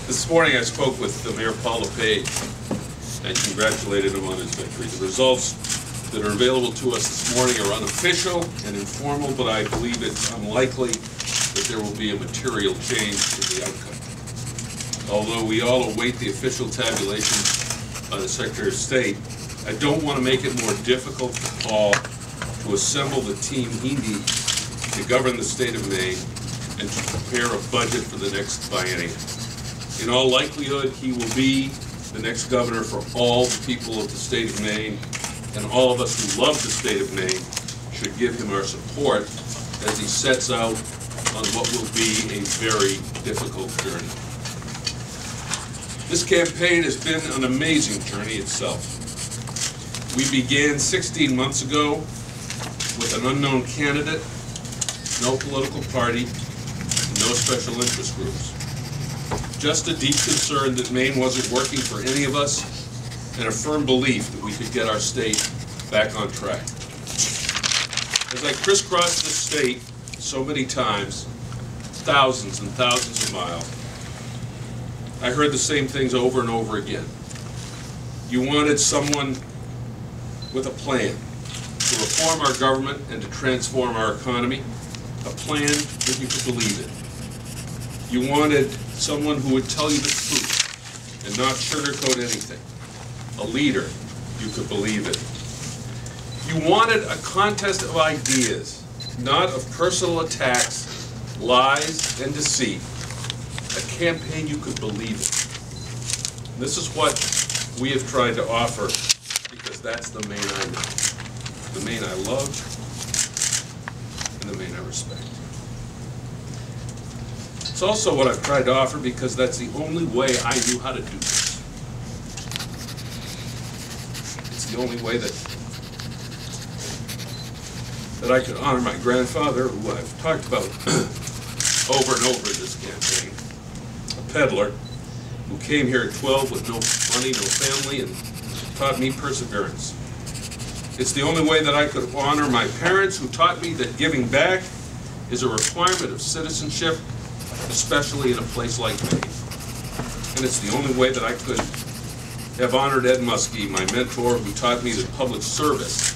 This morning I spoke with the Mayor Paul LePage and congratulated him on his victory. The results that are available to us this morning are unofficial and informal, but I believe it's unlikely that there will be a material change in the outcome. Although we all await the official tabulation by the Secretary of State, I don't want to make it more difficult for Paul to assemble the team he needs to govern the state of Maine and to prepare a budget for the next biennium. In all likelihood, he will be the next governor for all the people of the state of Maine, and all of us who love the state of Maine should give him our support as he sets out on what will be a very difficult journey. This campaign has been an amazing journey itself. We began 16 months ago with an unknown candidate, no political party, no special interest groups. Just a deep concern that Maine wasn't working for any of us, and a firm belief that we could get our state back on track. As I crisscrossed this state so many times, thousands and thousands of miles, I heard the same things over and over again. You wanted someone with a plan to reform our government and to transform our economy, a plan that you could believe in. You wanted someone who would tell you the truth and not sugarcoat anything. A leader you could believe in. You wanted a contest of ideas, not of personal attacks, lies, and deceit. A campaign you could believe in. This is what we have tried to offer, because that's the Maine I know, the Maine I love, and the Maine I respect. It's also what I've tried to offer because that's the only way I knew how to do this. It's the only way that I could honor my grandfather, who I've talked about over and over in this campaign, a peddler who came here at 12 with no money, no family, and taught me perseverance. It's the only way that I could honor my parents, who taught me that giving back is a requirement of citizenship, especially in a place like Maine. And it's the only way that I could have honored Ed Muskie, my mentor, who taught me that public service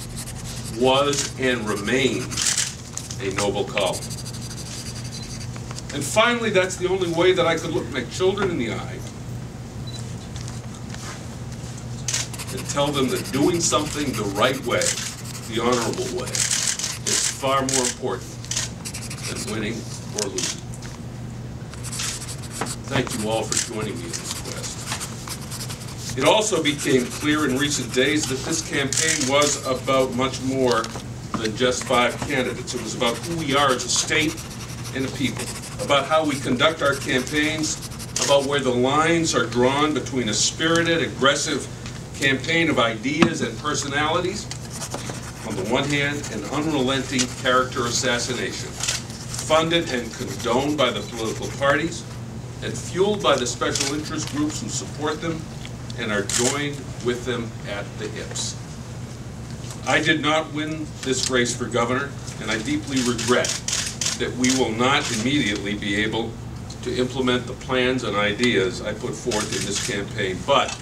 was and remains a noble calling. And finally, that's the only way that I could look my children in the eye and tell them that doing something the right way, the honorable way, is far more important than winning or losing. Thank you all for joining me in this quest. It also became clear in recent days that this campaign was about much more than just 5 candidates. It was about who we are as a state and a people, about how we conduct our campaigns, about where the lines are drawn between a spirited, aggressive campaign of ideas and personalities, on the one hand, and unrelenting character assassination, funded and condoned by the political parties, and fueled by the special interest groups who support them and are joined with them at the hips. I did not win this race for governor, and I deeply regret that we will not immediately be able to implement the plans and ideas I put forth in this campaign. But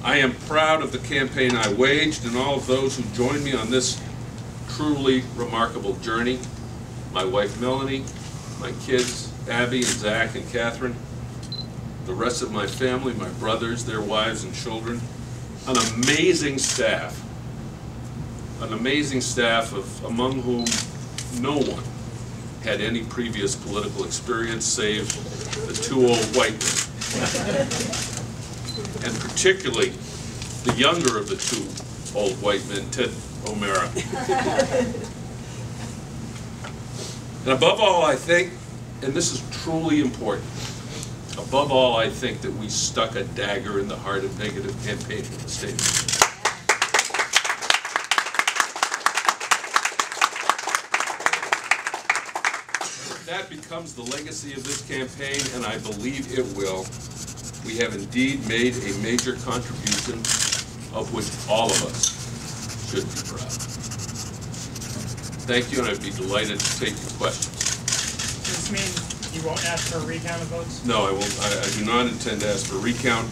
I am proud of the campaign I waged and all of those who joined me on this truly remarkable journey. My wife Melanie, my kids Abby and Zach and Catherine, the rest of my family, my brothers, their wives and children, an amazing staff of among whom no one had any previous political experience save the 2 old white men. And particularly the younger of the 2 old white men, Ted O'Mara. And above all, I think, and this is truly important, above all, I think that we stuck a dagger in the heart of negative campaigning in the state of Maine. That becomes the legacy of this campaign, and I believe it will. We have indeed made a major contribution of which all of us should be proud. Thank you, and I'd be delighted to take your questions. Ms. Mead. You won't ask for a recount of votes? No, I won't. I do not intend to ask for a recount.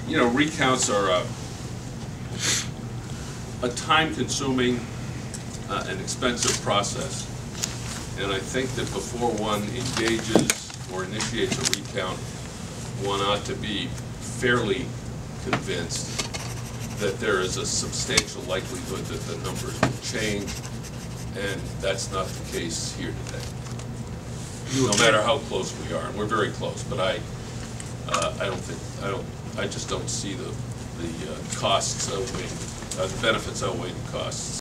You know, recounts are a time-consuming and expensive process. And I think that before one engages or initiates a recount, one ought to be fairly convinced that there is a substantial likelihood that the numbers will change, and that's not the case here today. No matter how close we are, and we're very close, but I just don't see the costs outweighing, the benefits outweighing the costs.